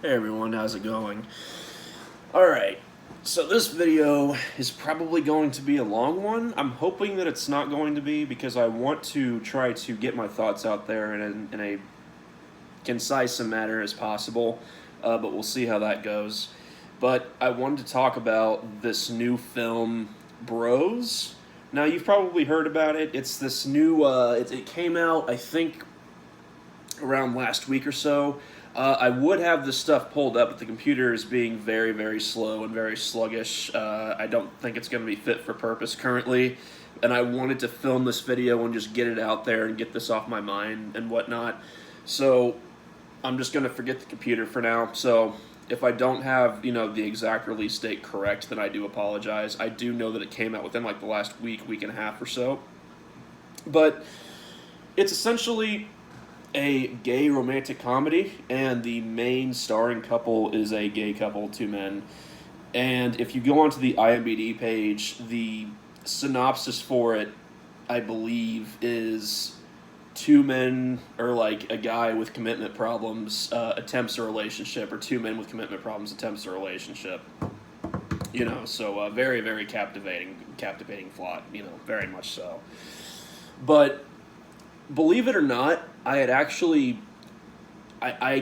Hey everyone, how's it going? Alright, so this video is probably going to be a long one. I'm hoping that it's not going to be because I want to try to get my thoughts out there in a concise manner as possible, but we'll see how that goes. But I wanted to talk about this new film, Bros. Now, you've probably heard about it. It's this new, it came out, I think, around last week or so. I would have this stuff pulled up, but the computer is being very, very slow and very sluggish. I don't think it's going to be fit for purpose currently, and I wanted to film this video and just get it out there and get this off my mind and whatnot. So I'm just going to forget the computer for now. So if I don't have, the exact release date correct, then I do apologize. I do know that it came out within like the last week and a half or so. But it's essentially a gay romantic comedy, and the main starring couple is a gay couple, two men. And if you go onto the IMDb page, the synopsis for it, I believe, is two men, or like a guy with commitment problems attempts a relationship, or two men with commitment problems attempts a relationship. So very, very captivating plot, very much so. But believe it or not, I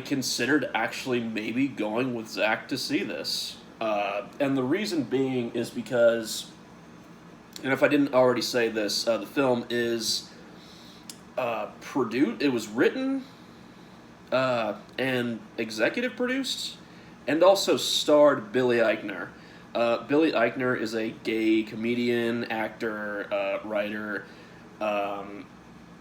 considered actually maybe going with Zach to see this. And the reason being is because, and if I didn't already say this, the film is produced, it was written and executive produced, and also starred Billy Eichner. Billy Eichner is a gay comedian, actor, writer,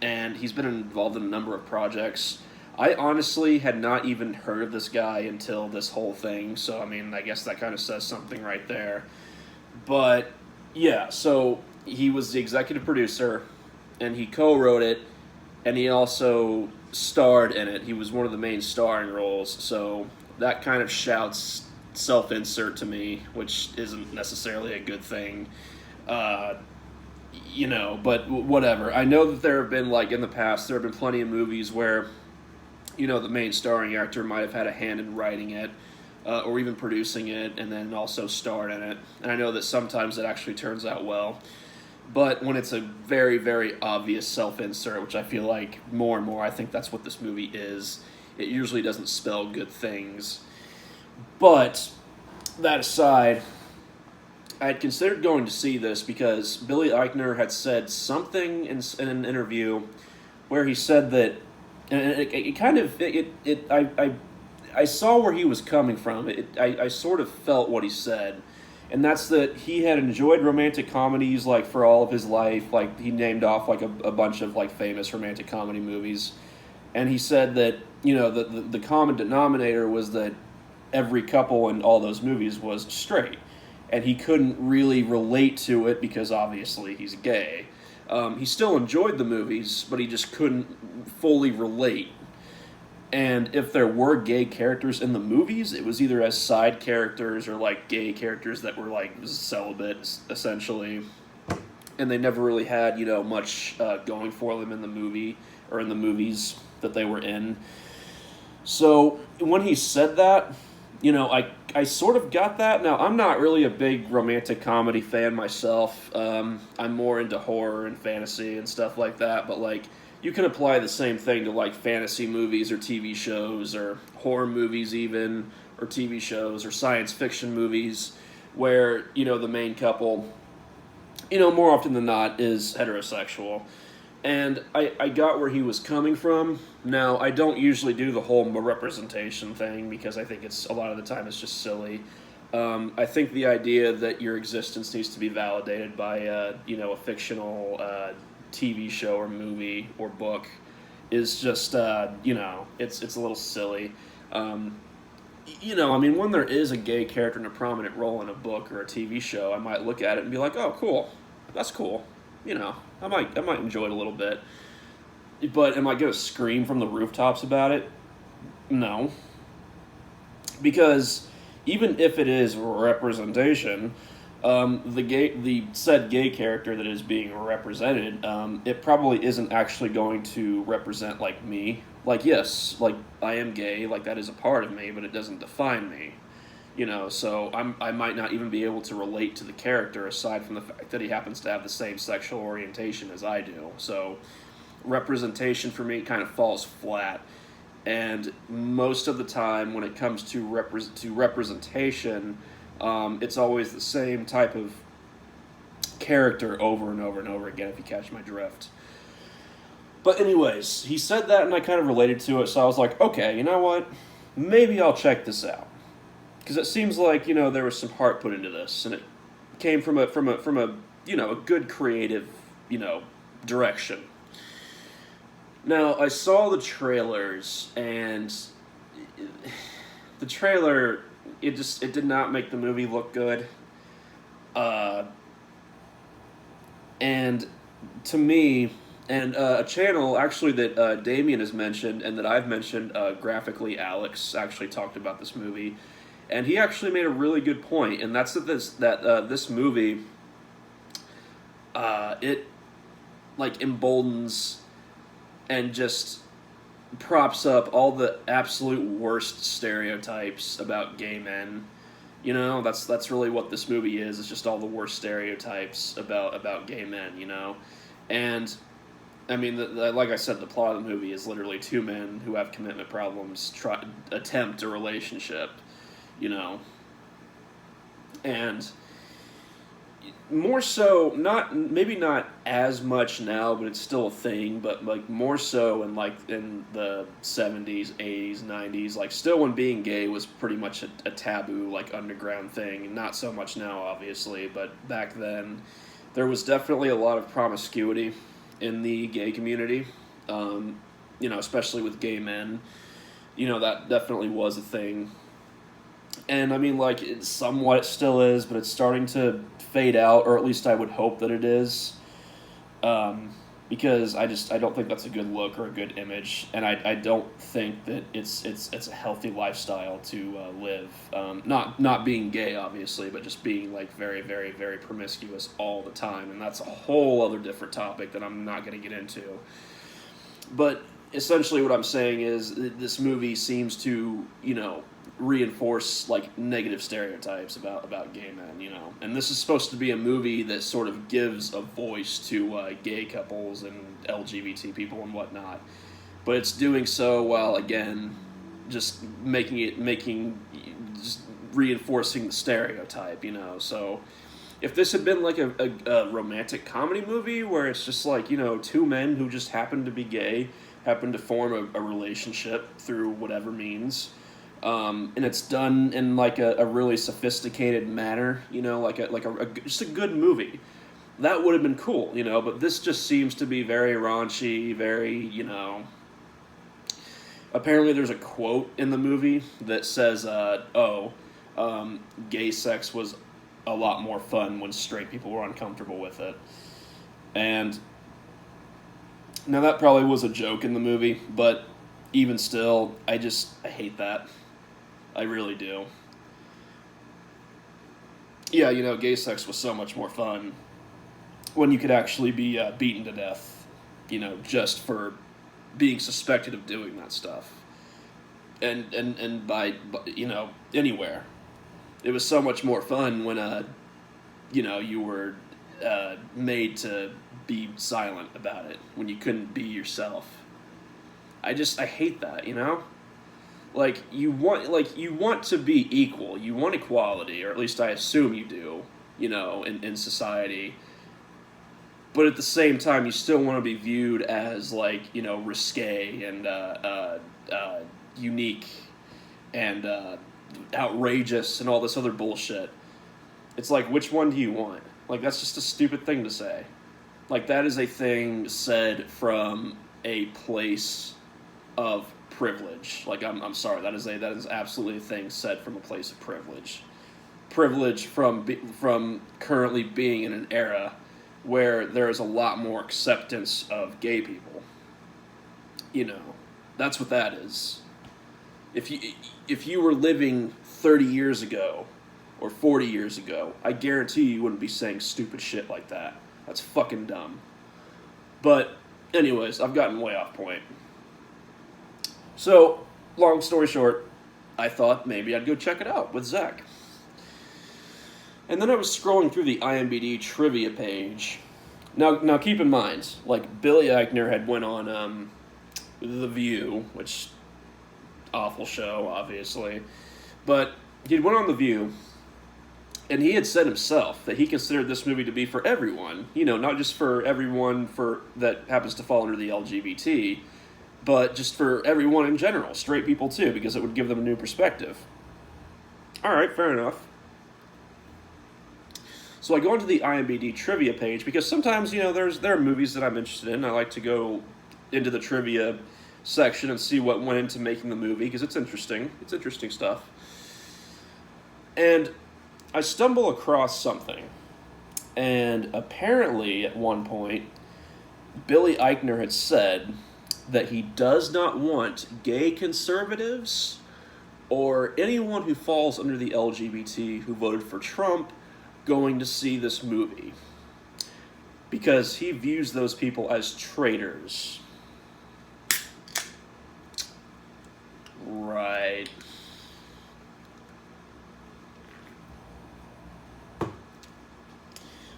and he's been involved in a number of projects. I honestly had not even heard of this guy until this whole thing, so I guess that kind of says something right there. But yeah, so he was the executive producer, and he co-wrote it, and he also starred in it. He was one of the main starring roles, so that kind of shouts self-insert to me, which isn't necessarily a good thing. But whatever. I know that there have been, in the past, there have been plenty of movies where, the main starring actor might have had a hand in writing it, or even producing it, and then also starred in it. And I know that sometimes it actually turns out well. But when it's a very, very obvious self-insert, which I feel like more and more, I think that's what this movie is, it usually doesn't spell good things. But, that aside, I had considered going to see this because Billy Eichner had said something in an interview where he said that, and I saw where he was coming from. I sort of felt what he said, and that's that he had enjoyed romantic comedies for all of his life. He named off a bunch of famous romantic comedy movies, and he said that the common denominator was that every couple in all those movies was straight. And he couldn't really relate to it because obviously he's gay. He still enjoyed the movies, but he just couldn't fully relate. And if there were gay characters in the movies, it was either as side characters or gay characters that were celibate, essentially. And they never really had, much going for them in the movie or in the movies that they were in. So when he said that, I sort of got that. Now, I'm not really a big romantic comedy fan myself. I'm more into horror and fantasy and stuff like that, but, you can apply the same thing to, fantasy movies or TV shows or horror movies even, or TV shows or science fiction movies where, the main couple, more often than not is heterosexual. And I got where he was coming from. Now, I don't usually do the whole representation thing because I think a lot of the time it's just silly. I think the idea that your existence needs to be validated by a fictional TV show or movie or book is just, it's a little silly. When there is a gay character in a prominent role in a book or a TV show, I might look at it and be like, oh, cool, that's cool. I might enjoy it a little bit. But am I going to scream from the rooftops about it? No. Because even if it is representation, The said gay character that is being represented, it probably isn't actually going to represent like me. Like, yes, like I am gay, like that is a part of me, but it doesn't define me. So I might not even be able to relate to the character aside from the fact that he happens to have the same sexual orientation as I do. So representation for me kind of falls flat. And most of the time, when it comes to representation, it's always the same type of character over and over and over again, if you catch my drift. But anyways, he said that and I kind of related to it, so I was like, okay, you know what? Maybe I'll check this out. Because it seems like, there was some heart put into this, and it came from a a good creative, direction. Now, I saw the trailers, and the trailer, it did not make the movie look good. And to me, and a channel actually that Damien has mentioned and that I've mentioned, Graphically Alex actually talked about this movie, and he actually made a really good point, and that's that this movie, it like emboldens and just props up all the absolute worst stereotypes about gay men. That's really what this movie is. It's just all the worst stereotypes about gay men. And I mean, like I said, the plot of the movie is literally two men who have commitment problems attempt a relationship. And more so, maybe not as much now, but it's still a thing, but like more so in the 70s, 80s, 90s, like still when being gay was pretty much a taboo, like underground thing. Not so much now, obviously, but back then there was definitely a lot of promiscuity in the gay community, especially with gay men. That definitely was a thing. And I mean, like, it still is, but it's starting to fade out, or at least I would hope that it is. Because I don't think that's a good look or a good image, and I don't think that it's a healthy lifestyle to live. Not being gay, obviously, but just being like very, very, very promiscuous all the time, and that's a whole other different topic that I'm not going to get into. But essentially, what I'm saying is this movie seems to reinforce like negative stereotypes about gay men, and this is supposed to be a movie that sort of gives a voice to gay couples and LGBT people and whatnot, but it's doing so while again just just reinforcing the stereotype, so if this had been like a romantic comedy movie where it's just like two men who just happen to be gay, happen to form a relationship through whatever means, and it's done in like a really sophisticated manner, just a good movie. That would have been cool, but this just seems to be very raunchy, very, Apparently there's a quote in the movie that says, gay sex was a lot more fun when straight people were uncomfortable with it. And now that probably was a joke in the movie, but even still, I hate that. I really do. Yeah, gay sex was so much more fun when you could actually be beaten to death, just for being suspected of doing that stuff. And by anywhere. It was so much more fun when, you were made to be silent about it, when you couldn't be yourself. I hate that, Like you want to be equal. You want equality, or at least I assume you do, in society. But at the same time, you still want to be viewed as like, risque and unique and outrageous and all this other bullshit. It's like, which one do you want? Like, that's just a stupid thing to say. Like, that is a thing said from a place of privilege. Like, I'm sorry, that is absolutely a thing said from a place of privilege. Privilege from currently being in an era where there is a lot more acceptance of gay people. That's what that is. If you were living 30 years ago or 40 years ago, I guarantee you wouldn't be saying stupid shit like that. That's fucking dumb. But, anyways, I've gotten way off point. So, long story short, I thought maybe I'd go check it out with Zach. And then I was scrolling through the IMDb trivia page. Now keep in mind, like, Billy Eichner had went on The View, which, awful show, obviously. But he went on The View, and he had said himself that he considered this movie to be for everyone. You know, not just for everyone that happens to fall under the LGBT, but just for everyone in general, straight people too, because it would give them a new perspective. Alright, fair enough. So I go into the IMDb trivia page, because sometimes, you know, there are movies that I'm interested in. I like to go into the trivia section and see what went into making the movie, because it's interesting. It's interesting stuff. And I stumble across something, and apparently at one point, Billy Eichner had said that he does not want gay conservatives or anyone who falls under the LGBT who voted for Trump going to see this movie, because he views those people as traitors. Right.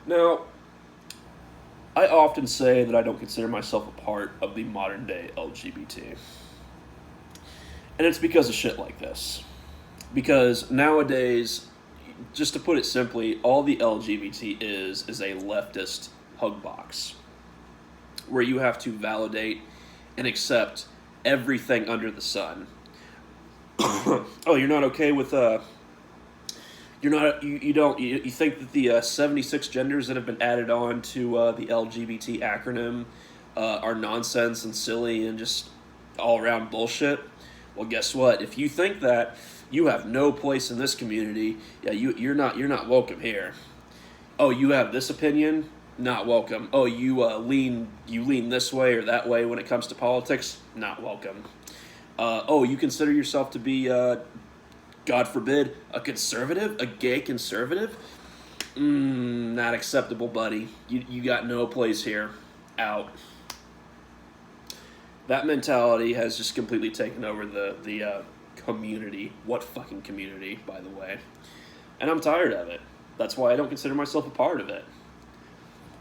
Now, I often say that I don't consider myself a part of the modern day LGBT. And it's because of shit like this. Because nowadays, just to put it simply, all the LGBT is a leftist hug box, where you have to validate and accept everything under the sun. Oh, you're not okay with you think that the 76 genders that have been added on to the LGBT acronym are nonsense and silly and just all around bullshit? Well, guess what? If you think that, you have no place in this community. Yeah, you're not welcome here. Oh, you have this opinion? Not welcome. Oh, you lean this way or that way when it comes to politics? Not welcome. Oh, you consider yourself to be God forbid, a conservative? A gay conservative? Not acceptable, buddy. You got no place here. Out. That mentality has just completely taken over the community. What fucking community, by the way. And I'm tired of it. That's why I don't consider myself a part of it.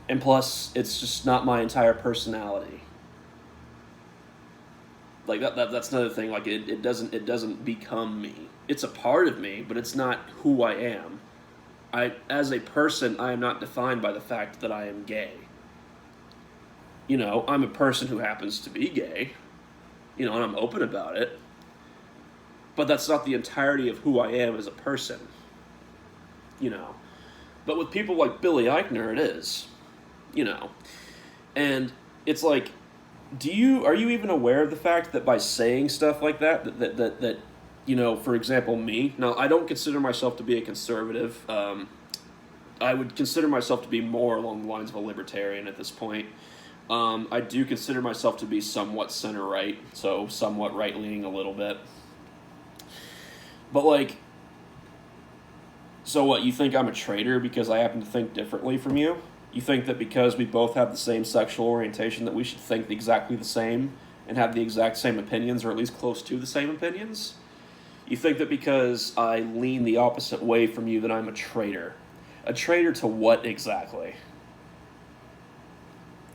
And plus, it's just not my entire personality. Like that's another thing. Like it doesn't become me. It's a part of me, but it's not who I am. As a person, I am not defined by the fact that I am gay. You know, I'm a person who happens to be gay. You know, and I'm open about it. But that's not the entirety of who I am as a person. You know. But with people like Billy Eichner, it is. You know. And it's like, are you even aware of the fact that by saying stuff like that you know, for example, me, now I don't consider myself to be a conservative. I would consider myself to be more along the lines of a libertarian at this point. I do consider myself to be somewhat center-right, so somewhat right-leaning a little bit. But, like, so what, you think I'm a traitor because I happen to think differently from you? You think that because we both have the same sexual orientation that we should think exactly the same and have the exact same opinions, or at least close to the same opinions? You think that because I lean the opposite way from you that I'm a traitor. A traitor to what exactly?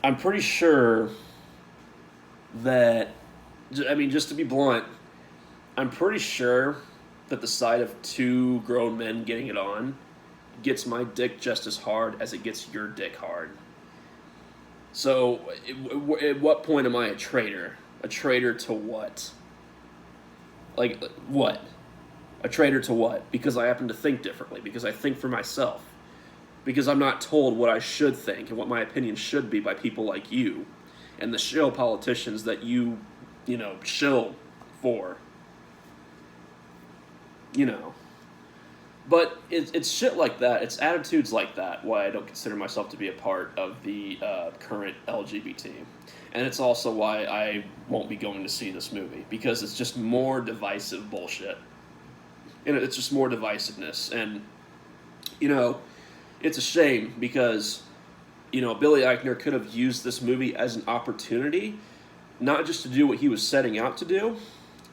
I'm pretty sure that, I mean, just to be blunt, I'm pretty sure that the sight of two grown men getting it on gets my dick just as hard as it gets your dick hard. So, at what point am I a traitor? A traitor to what? Like, what? A traitor to what? Because I happen to think differently. Because I think for myself. Because I'm not told what I should think and what my opinion should be by people like you. And the shill politicians that you know, shill for. You know. But it's shit like that. It's attitudes like that why I don't consider myself to be a part of the current LGBT. And it's also why I won't be going to see this movie. Because it's just more divisive bullshit. And it's just more divisiveness. And You know, it's a shame because, Billy Eichner could have used this movie as an opportunity, not just to do what he was setting out to do,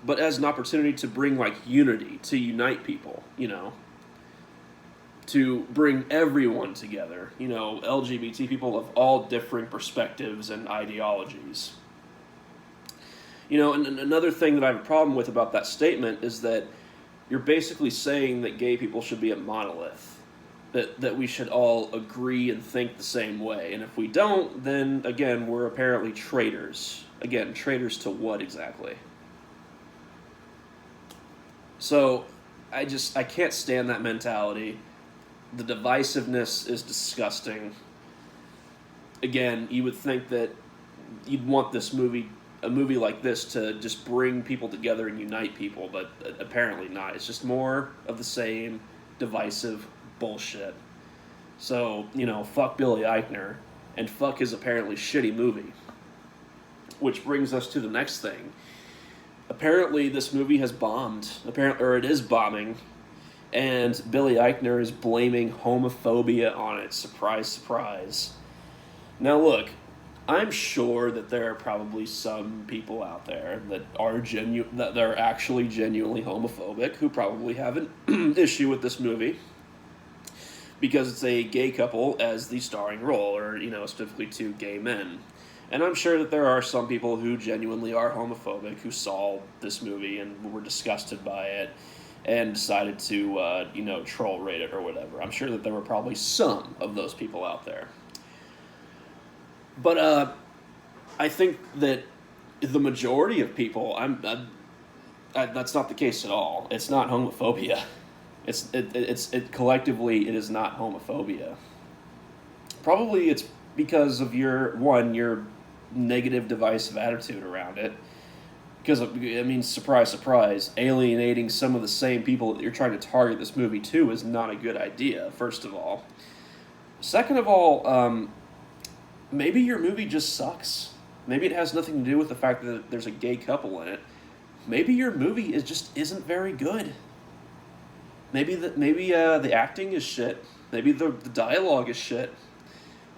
but as an opportunity to bring, like, unity, to unite people, to bring everyone together, LGBT people of all different perspectives and ideologies. And another thing that I have a problem with about that statement is that you're basically saying that gay people should be a monolith, that we should all agree and think the same way. And if we don't, then, again, we're apparently traitors. Again, traitors to what exactly? So, I can't stand that mentality. The divisiveness is disgusting. Again, you would think that you'd want a movie like this to just bring people together and unite people, but apparently not. It's just more of the same divisive bullshit. So, fuck Billy Eichner, and fuck his apparently shitty movie. Which brings us to the next thing. Apparently this movie has bombed, or it is bombing, and Billy Eichner is blaming homophobia on it. Surprise, surprise. Now look, I'm sure that there are probably some people out there that are actually genuinely homophobic who probably have an issue with this movie because it's a gay couple as the starring role, or specifically two gay men. And I'm sure that there are some people who genuinely are homophobic who saw this movie and were disgusted by it and decided to troll rate it or whatever. I'm sure that there were probably some of those people out there. But I think that the majority of people, that's not the case at all. It's not homophobia. It collectively, it is not homophobia. Probably it's because of your negative, divisive attitude around it. Because, surprise, surprise, alienating some of the same people that you're trying to target this movie to is not a good idea, first of all. Second of all, maybe your movie just sucks. Maybe it has nothing to do with the fact that there's a gay couple in it. Maybe your movie isn't very good. Maybe the acting is shit. Maybe the dialogue is shit.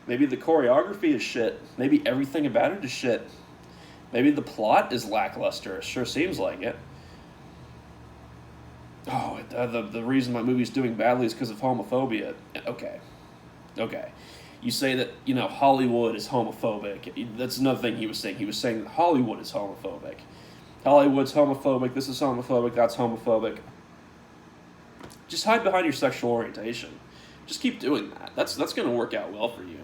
Maybe the choreography is shit. Maybe everything about it is shit. Maybe the plot is lackluster. It sure seems like it. Oh, the reason my movie's doing badly is because of homophobia. Okay. You say that, Hollywood is homophobic. That's another thing he was saying. He was saying that Hollywood is homophobic. Hollywood's homophobic, this is homophobic, that's homophobic. Just hide behind your sexual orientation. Just keep doing that. That's going to work out well for you.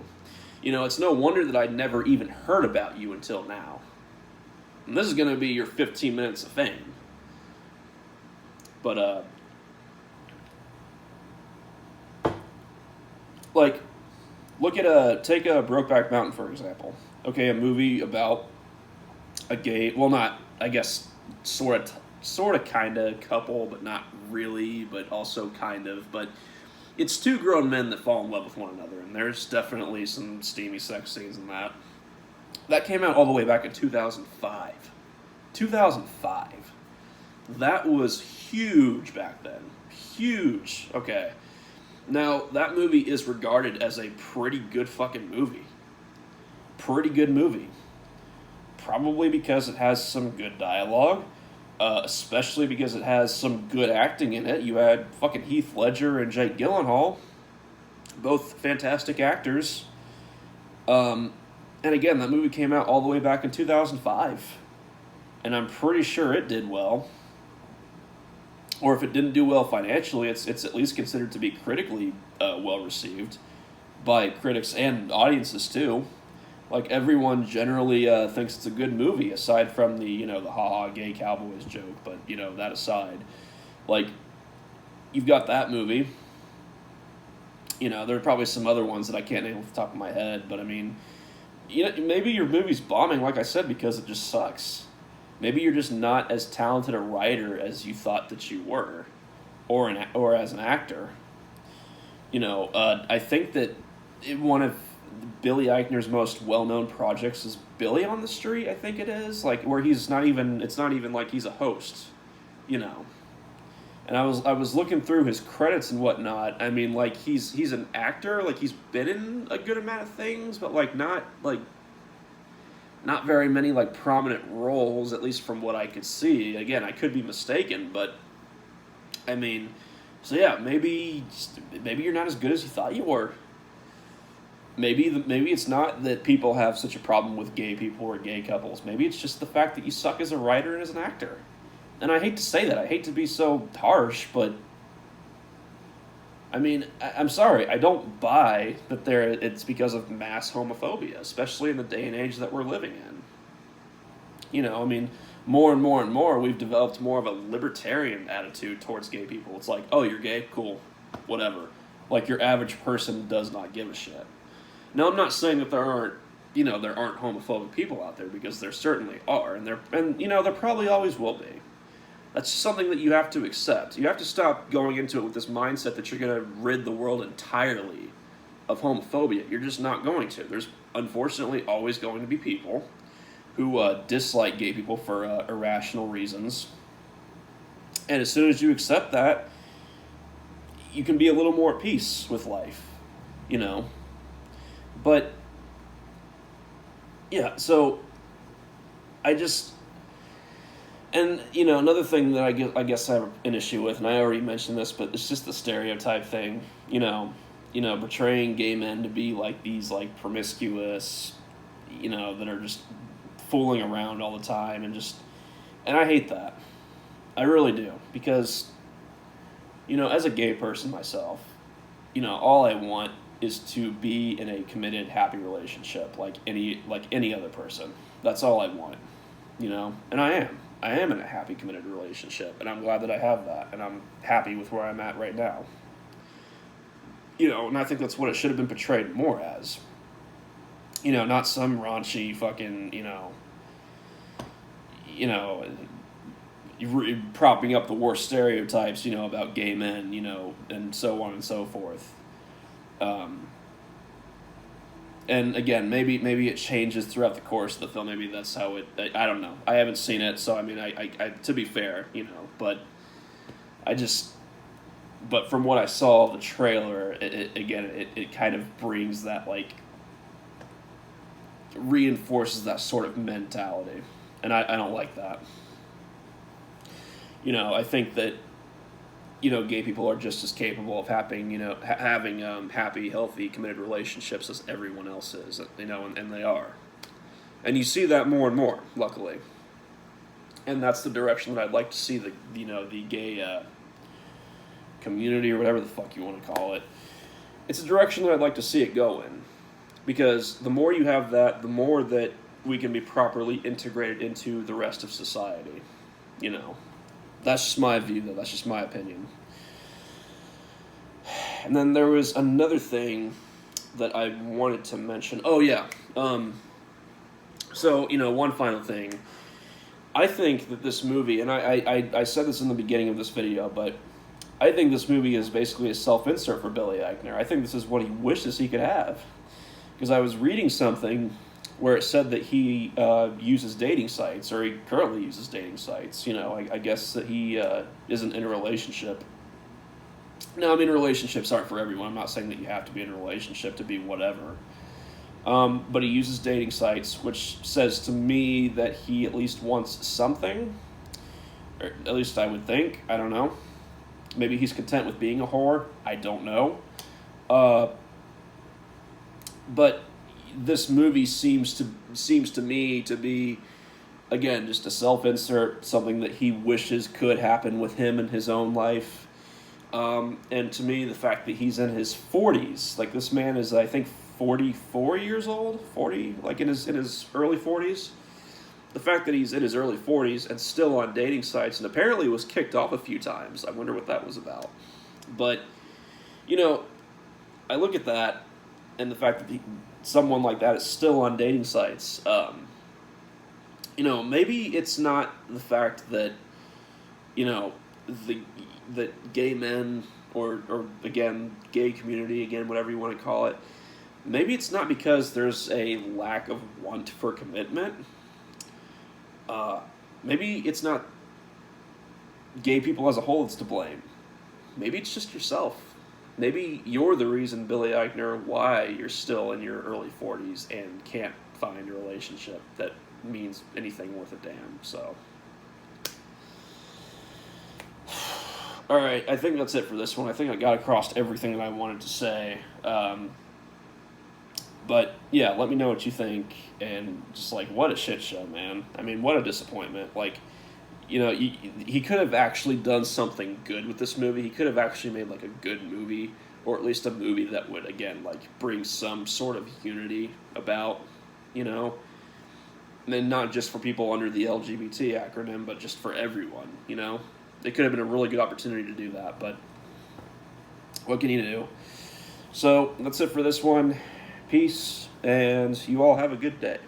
It's no wonder that I'd never even heard about you until now. And this is going to be your 15 minutes of fame. But, take a Brokeback Mountain, for example. Okay, a movie about a gay, well, not, I guess, sort of, kind of couple, but not really, but also kind of, but it's two grown men that fall in love with one another, and there's definitely some steamy sex scenes in that. That came out all the way back in 2005. 2005. That was huge back then. Huge. Okay. Now, that movie is regarded as a pretty good fucking movie. Pretty good movie. Probably because it has some good dialogue. Especially because it has some good acting in it. You had fucking Heath Ledger and Jake Gyllenhaal. Both fantastic actors. And again, that movie came out all the way back in 2005. And I'm pretty sure it did well. Or if it didn't do well financially, it's at least considered to be critically well received by critics and audiences too. Like, everyone generally thinks it's a good movie, aside from the ha-ha gay cowboys joke, but, that aside. Like, you've got that movie. There are probably some other ones that I can't name off the top of my head, but maybe your movie's bombing, like I said, because it just sucks. Maybe you're just not as talented a writer as you thought that you were, or as an actor. I think that one of Billy Eichner's most well-known projects is Billy on the Street, I think it is, like, where it's not even like he's a host, And And I was looking through his credits and whatnot. I mean, like he's an actor, like he's been in a good amount of things, but not very many like prominent roles, at least from what I could see. Again, I could be mistaken, but I mean, so yeah, maybe you're not as good as you thought you were. Maybe it's not that people have such a problem with gay people or gay couples. Maybe it's just the fact that you suck as a writer and as an actor. And I hate to say that. I hate to be so harsh, but I mean, I'm sorry. I don't buy that it's because of mass homophobia, especially in the day and age that we're living in. I mean, more and more and more, we've developed more of a libertarian attitude towards gay people. It's like, oh, you're gay? Cool. Whatever. Like, your average person does not give a shit. Now, I'm not saying that there aren't homophobic people out there, because there certainly are, and there probably always will be. That's something that you have to accept. You have to stop going into it with this mindset that you're going to rid the world entirely of homophobia. You're just not going to. There's unfortunately always going to be people who dislike gay people for irrational reasons. And as soon as you accept that, you can be a little more at peace with life, But, yeah, so I just... And, another thing that I guess I have an issue with, and I already mentioned this, but it's just the stereotype thing, portraying gay men to be like these, like, promiscuous, that are just fooling around all the time, and I hate that. I really do, because, as a gay person myself, all I want is to be in a committed, happy relationship like any other person. That's all I want, and I am. I am in a happy, committed relationship, and I'm glad that I have that, and I'm happy with where I'm at right now. And I think that's what it should have been portrayed more as. Not some raunchy fucking, propping up the worst stereotypes, about gay men, and so on and so forth. And again, maybe it changes throughout the course of the film. Maybe that's how I don't know. I haven't seen it, so I mean, I to be fair, but but from what I saw of the trailer, it kind of brings that, like, reinforces that sort of mentality, and I don't like that. I think that gay people are just as capable of having happy, healthy, committed relationships as everyone else is, and they are. And you see that more and more, luckily. And that's the direction that I'd like to see the gay community, or whatever the fuck you want to call it. It's a direction that I'd like to see it go in. Because the more you have that, the more that we can be properly integrated into the rest of society. That's just my view, though. That's just my opinion. And then there was another thing that I wanted to mention. Oh, yeah. So, one final thing. I think that this movie, and I said this in the beginning of this video, but I think this movie is basically a self-insert for Billy Eichner. I think this is what he wishes he could have. Because I was reading something where it said that he uses dating sites, or he currently uses dating sites. I guess that he isn't in a relationship. Now, I mean, relationships aren't for everyone. I'm not saying that you have to be in a relationship to be whatever. But he uses dating sites, which says to me that he at least wants something. Or at least I would think. I don't know. Maybe he's content with being a whore. I don't know. But this movie seems to me to be, again, just a self-insert, something that he wishes could happen with him in his own life. And to me, the fact that he's in his 40s, like, this man is, I think, 44 years old, 40, like in his early 40s. The fact that he's in his early 40s and still on dating sites, and apparently was kicked off a few times. I wonder what that was about. But, I look at that, and the fact that someone like that is still on dating sites, maybe it's not the fact that, that gay men, or again, gay community, again, whatever you want to call it, maybe it's not because there's a lack of want for commitment. Maybe it's not gay people as a whole that's to blame. Maybe it's just yourself. Maybe you're the reason, Billy Eichner, why you're still in your early 40s and can't find a relationship that means anything worth a damn. So, all right, I think that's it for this one. I think I got across everything that I wanted to say. But yeah, let me know what you think, and just like, what a shit show, man. I mean, what a disappointment. Like, he could have actually done something good with this movie. He could have actually made like a good movie, or at least a movie that would, again, like bring some sort of unity about, and then not just for people under the LGBT acronym, but just for everyone, It could have been a really good opportunity to do that, but what can you do? So that's it for this one. Peace, and you all have a good day.